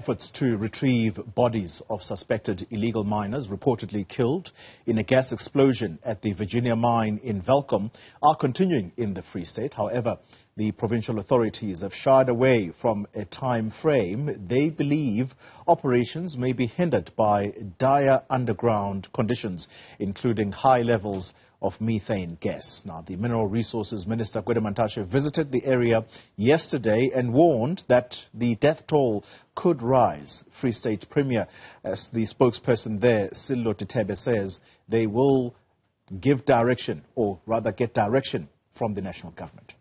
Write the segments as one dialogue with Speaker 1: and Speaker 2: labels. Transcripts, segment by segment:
Speaker 1: Efforts to retrieve bodies of suspected illegal miners reportedly killed in a gas explosion at the Virginia mine in Welkom are continuing in the Free State. However, the provincial authorities have shied away from a time frame. They believe operations may be hindered by dire underground conditions, including high levels of methane gas. Now, the Mineral Resources Minister, Gwede Mantashe, visited the area yesterday and warned that the death toll could rise. Free State Premier, as the spokesperson there, Sello Titebe, says they will give direction, or rather get direction from the national government.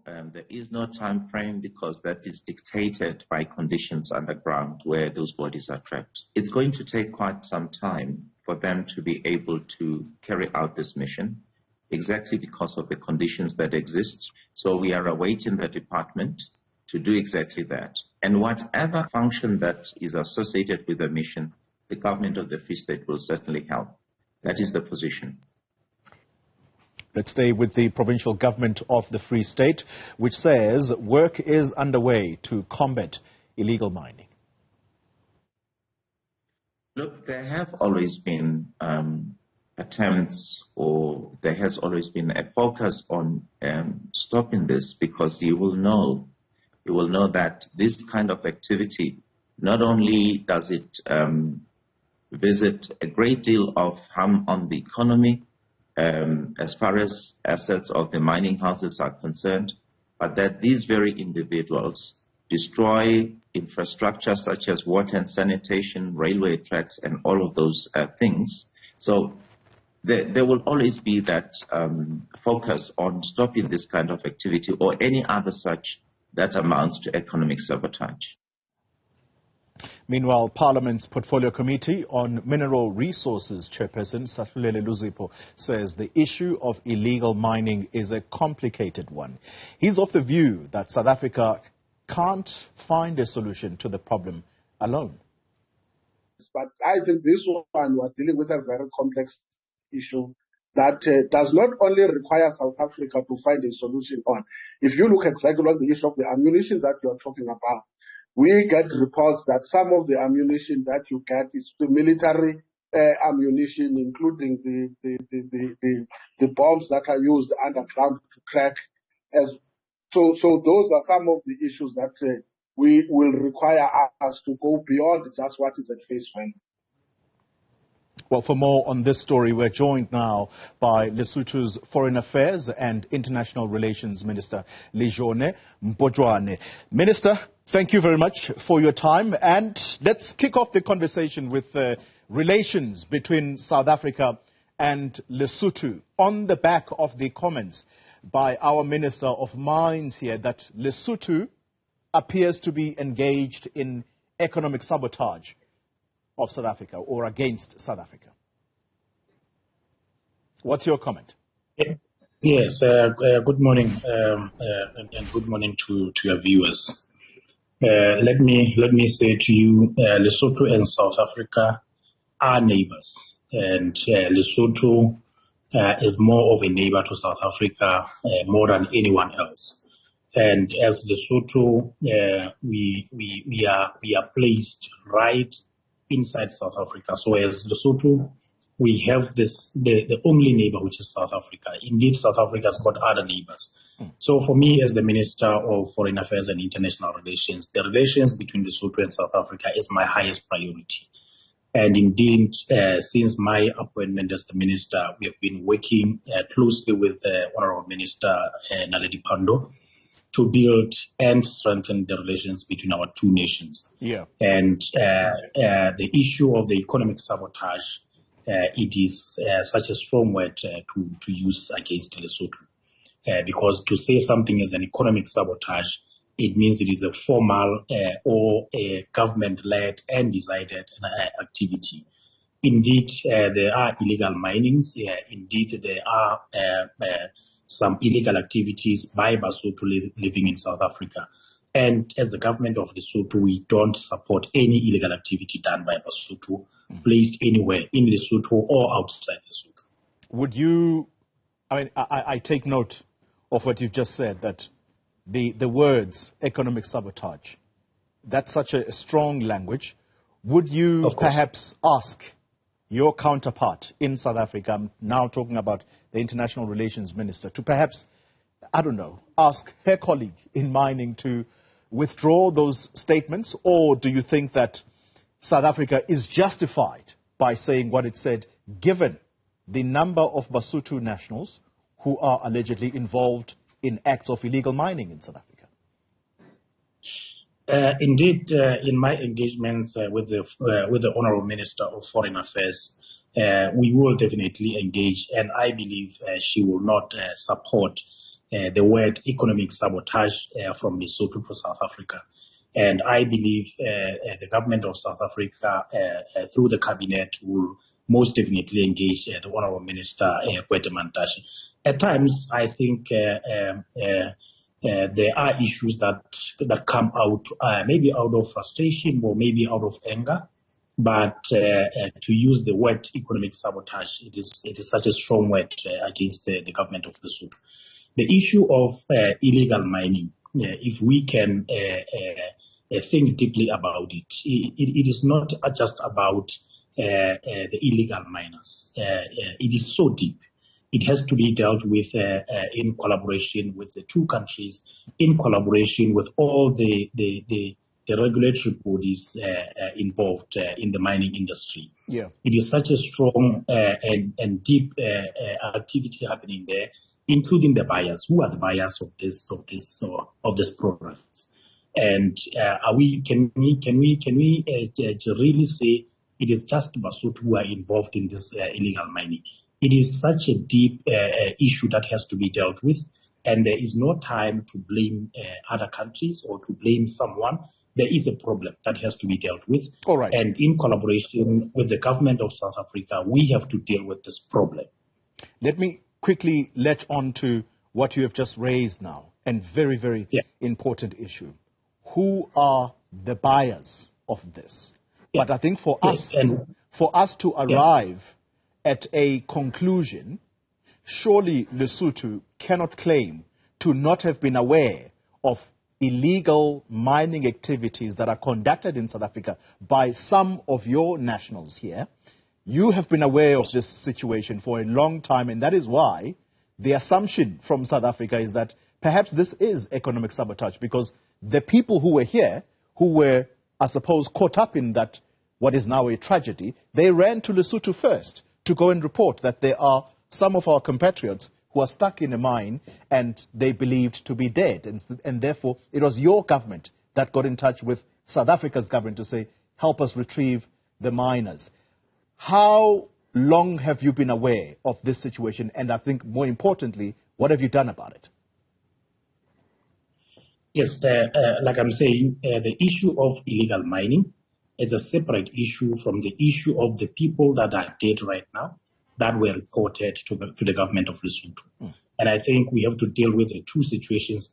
Speaker 2: There is no time frame because that is dictated by conditions underground where those bodies are trapped. It's going to take quite some time for them to be able to carry out this mission, exactly because of the conditions that exist. So we are awaiting the department to do exactly that. And whatever function that is associated with the mission, the government of the Free State will certainly help. That is the position.
Speaker 1: Let's stay with the provincial government of the Free State, which says work is underway to combat illegal mining.
Speaker 2: Look, there have always been attempts, or there has always been a focus on stopping this, because you will know that this kind of activity, not only does it visit a great deal of harm on the economy, as far as assets of the mining houses are concerned, but that these very individuals destroy infrastructure such as water and sanitation, railway tracks, and all of those things. So there will always be that focus on stopping this kind of activity or any other such that amounts to economic sabotage.
Speaker 1: Meanwhile, Parliament's Portfolio Committee on Mineral Resources Chairperson Sahlulele Luzipo says the issue of illegal mining is a complicated one. He's of the view that South Africa can't find a solution to the problem alone.
Speaker 3: But I think this one, we're dealing with a very complex issue that does not only require South Africa to find a solution on. If you look exactly on the issue of the ammunition that you're talking about, we get reports that some of the ammunition that you get is the military ammunition, including the bombs that are used underground to crack. So those are some of the issues that we will require us to go beyond just what is at face value.
Speaker 1: Well, for more on this story, we're joined now by Lesotho's Foreign Affairs and International Relations Minister, Lejone Mpotjoane. Minister, thank you very much for your time. And let's kick off the conversation with relations between South Africa and Lesotho on the back of the comments by our Minister of Mines here that Lesotho appears to be engaged in economic sabotage of South Africa or against South Africa. What's your comment?
Speaker 4: Yes, good morning and good morning to your viewers. Let me say to you, Lesotho and South Africa are neighbors, and Lesotho is more of a neighbor to South Africa more than anyone else. And as Lesotho, we are placed right inside South Africa. So as Lesotho, we have the only neighbor, which is South Africa. Indeed, South Africa has got other neighbors. So for me, as the Minister of Foreign Affairs and International Relations, the relations between Lesotho and South Africa is my highest priority. And indeed, since my appointment as the Minister, we have been working closely with Honorable Minister Naledi Pandor to build and strengthen the relations between our two nations.
Speaker 1: Yeah.
Speaker 4: And the issue of the economic sabotage, it is such a strong word to use against Lesotho. Because to say something is an economic sabotage, it means it is a formal or a government-led and decided activity. Indeed, there are illegal minings. Indeed, there are some illegal activities by Basotho living in South Africa. And as the government of Lesotho, we don't support any illegal activity done by Basotho, placed anywhere in Lesotho or outside Lesotho.
Speaker 1: Would you, I take note of what you've just said, that the words economic sabotage that's such a strong language. Would you perhaps ask your counterpart in South Africa, I'm now talking about the International Relations Minister, to perhaps, I don't know, ask her colleague in mining to withdraw those statements? Or do you think that South Africa is justified by saying what it said, given the number of Basotho nationals who are allegedly involved in acts of illegal mining in South Africa?
Speaker 4: Indeed, in my engagements with the Honourable Minister of Foreign Affairs, we will definitely engage, and I believe she will not support the word economic sabotage from Lesotho to South Africa. And I believe the government of South Africa, through the cabinet, will most definitely engage the Honourable Minister Gwede Mantashe. At times, I think there are issues that come out, maybe out of frustration or maybe out of anger, but to use the word economic sabotage, it is such a strong word against the government of Lesotho. The issue of illegal mining, if we can think deeply about it, it is not just about the illegal miners. It is so deep. It has to be dealt with in collaboration with the two countries, in collaboration with all the regulatory bodies involved in the mining industry.
Speaker 1: Yeah.
Speaker 4: It is such a strong and deep activity happening there, including the buyers. Who are the buyers of this products? And can we really say it is just Basotho who are involved in this illegal mining? It is such a deep issue that has to be dealt with, and there is no time to blame other countries or to blame someone. There is a problem that has to be dealt with.
Speaker 1: All right.
Speaker 4: And in collaboration with the government of South Africa, we have to deal with this problem.
Speaker 1: Let me quickly latch on to what you have just raised now, and very, very important issue. Who are the buyers of this? But I think for us to arrive at a conclusion, surely Lesotho cannot claim to not have been aware of illegal mining activities that are conducted in South Africa by some of your nationals here. You have been aware of this situation for a long time, and that is why the assumption from South Africa is that perhaps this is economic sabotage, because the people who were here, who were, I suppose, caught up in that, what is now a tragedy, they ran to Lesotho first to go and report that there are some of our compatriots who are stuck in a mine and they believed to be dead. And therefore, it was your government that got in touch with South Africa's government to say, help us retrieve the miners. How long have you been aware of this situation? And I think more importantly, what have you done about it?
Speaker 4: Yes, like I'm saying, the issue of illegal mining is a separate issue from the issue of the people that are dead right now that were reported to the government of Lesotho. And I think we have to deal with the two situations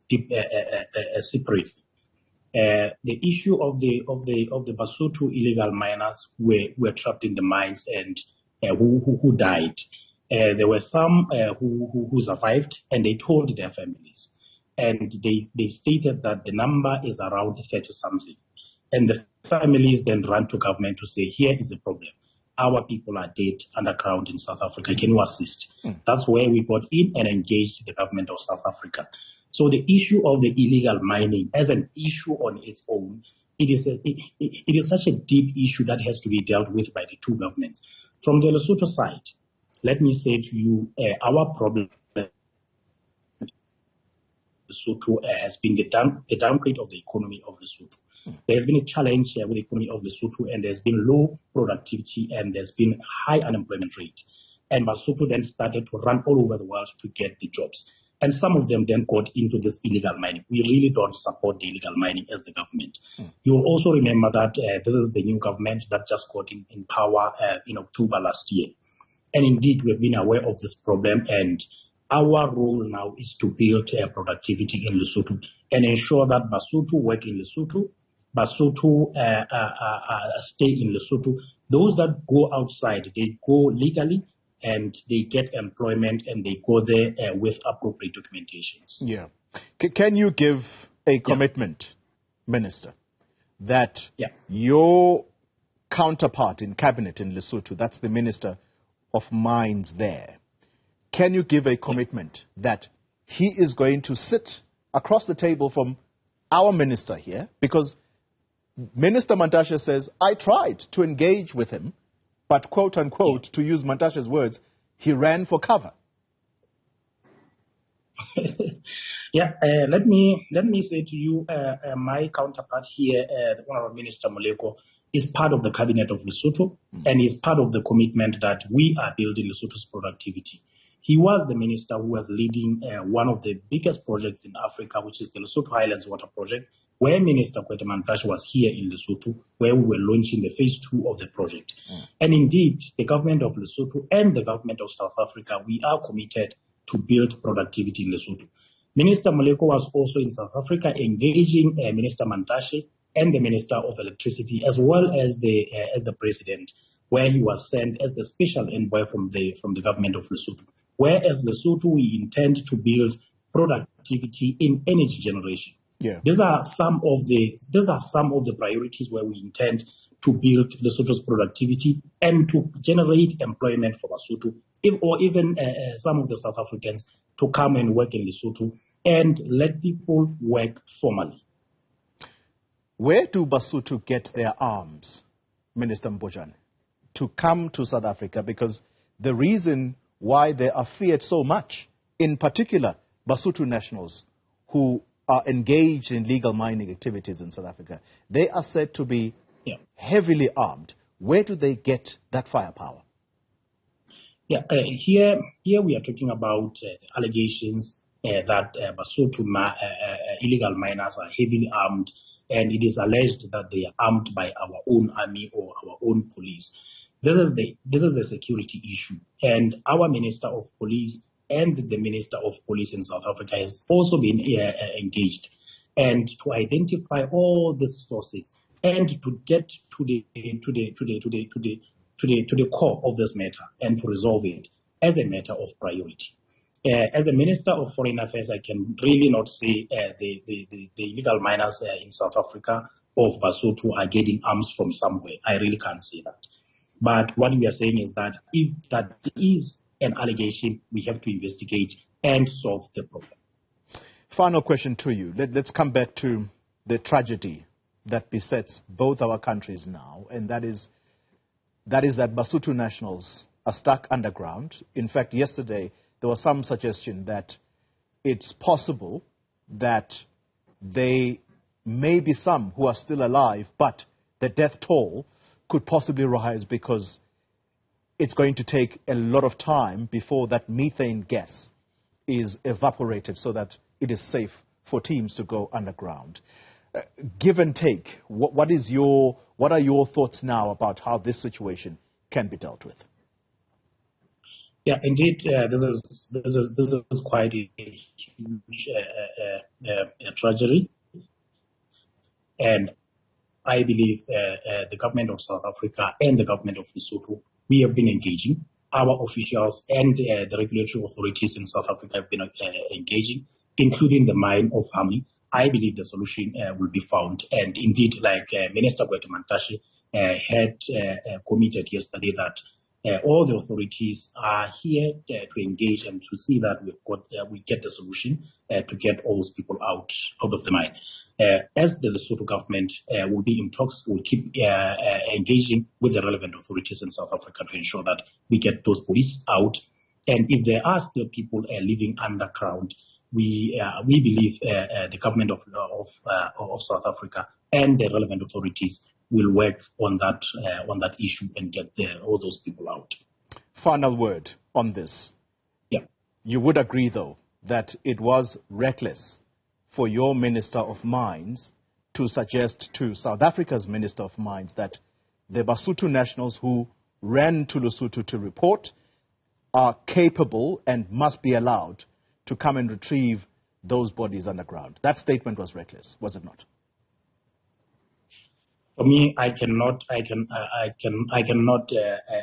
Speaker 4: separately. The issue of the Basotho illegal miners were trapped in the mines and who died. There were some who survived, and they told their families. And they stated that the number is around 30-something. And the families then ran to government to say, here is the problem. Our people are dead underground in South Africa. Can you assist? That's where we got in and engaged the government of South Africa. So the issue of the illegal mining as an issue on its own, it is such a deep issue that has to be dealt with by the two governments. From the Lesotho side, let me say to you, our problem Lesotho has been the downgrade of the economy of Lesotho. There's been a challenge with the economy of Lesotho, and there's been low productivity, and there's been high unemployment rate. And Basotho then started to run all over the world to get the jobs. And some of them then got into this illegal mining. We really don't support the illegal mining as the government. You will also remember that this is the new government that just got in power in October last year. And indeed, we've been aware of this problem, and our role now is to build productivity in Lesotho and ensure that Basotho work in Lesotho, Basotho stay in Lesotho. Those that go outside, they go legally and they get employment and they go there with appropriate documentations.
Speaker 1: Yeah. Can you give a commitment, Minister, that your counterpart in cabinet in Lesotho, that's the Minister of Mines there, can you give a commitment that he is going to sit across the table from our minister here? Because Minister Mantashe says, I tried to engage with him, but quote unquote, to use Mantashe's words, he ran for cover.
Speaker 4: Let me say to you, my counterpart here, the Honorable Minister Moleko, is part of the cabinet of Lesotho and is part of the commitment that we are building Lesotho's productivity. He was the minister who was leading one of the biggest projects in Africa, which is the Lesotho Highlands Water Project, where Minister Gwede was here in Lesotho, where we were launching the phase 2 of the project. And indeed, the government of Lesotho and the government of South Africa, we are committed to build productivity in Lesotho. Minister Moleko was also in South Africa engaging Minister Mantashe and the Minister of Electricity, as well as the President, where he was sent as the special envoy from the government of Lesotho. Whereas Lesotho, we intend to build productivity in energy generation. These are some of the priorities where we intend to build Lesotho's productivity and to generate employment for Basotho, or even some of the South Africans to come and work in Lesotho and let people work formally.
Speaker 1: Where do Basotho get their arms, Minister Mpotjoane, to come to South Africa? Because the reason why they are feared so much, in particular Basotho nationals who are engaged in legal mining activities in South Africa, they are said to be heavily armed. Where do they get that firepower?
Speaker 4: Here we are talking about allegations that Basotho illegal miners are heavily armed, and it is alleged that they are armed by our own army or our own police. This is the security issue, and our Minister of Police and the Minister of Police in South Africa has also been engaged, and to identify all the sources and to get to the core of this matter and to resolve it as a matter of priority. As a Minister of Foreign Affairs, I can really not say the illegal miners in South Africa of Basotho are getting arms from somewhere. I really can't say that. But what we are saying is that if that is an allegation, we have to investigate and solve the problem.
Speaker 1: Final question to you. Let's come back to the tragedy that besets both our countries now, and that is that Basotho nationals are stuck underground. In fact, yesterday there was some suggestion that it's possible that there may be some who are still alive, but the death toll could possibly rise because it's going to take a lot of time before that methane gas is evaporated so that it is safe for teams to go underground. Give and take, what are your thoughts now about how this situation can be dealt with?
Speaker 4: Indeed, this is quite a huge tragedy, and I believe the government of South Africa and the government of Lesotho, we have been engaging. Our officials and the regulatory authorities in South Africa have been engaging, including the mine of Hami. I believe the solution will be found. And indeed, like Minister Gwede had committed yesterday, that all the authorities are here to engage and to see that we get the solution to get all those people out of the mine. As the Lesotho government will be in talks, we'll keep engaging with the relevant authorities in South Africa to ensure that we get those police out. And if there are still people living underground, we believe the government of South Africa and the relevant authorities will work on that issue and get all those people out.
Speaker 1: Final word on this. You would agree, though, that it was reckless for your Minister of Mines to suggest to South Africa's Minister of Mines that the Basotho nationals who ran to Lesotho to report are capable and must be allowed to come and retrieve those bodies underground. That statement was reckless, was it not?
Speaker 4: For me, I cannot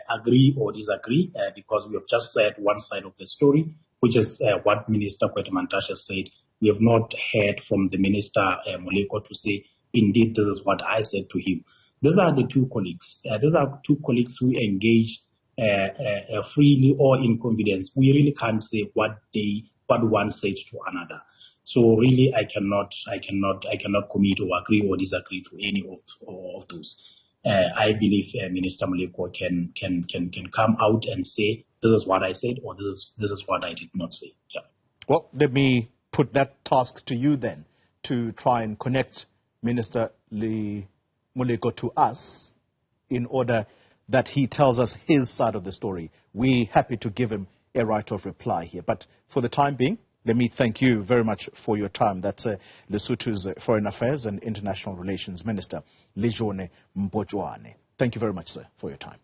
Speaker 4: agree or disagree because we have just said one side of the story, which is what Minister Gwede said. We have not heard from the Minister Moleko to say indeed this is what I said to him. These are the two colleagues. These are two colleagues who engage freely or in confidence. We really can't say what one said to another. So really, I cannot commit or agree or disagree to any of those. I believe Minister Moleko can come out and say this is what I said or this is what I did not say. Yeah.
Speaker 1: Well, let me put that task to you then, to try and connect Minister Moleko to us in order that he tells us his side of the story. We're happy to give him a right of reply here. But for the time being, let me thank you very much for your time. That's Lesotho's Foreign Affairs and International Relations Minister, Lejone Mpotjoane. Thank you very much, sir, for your time.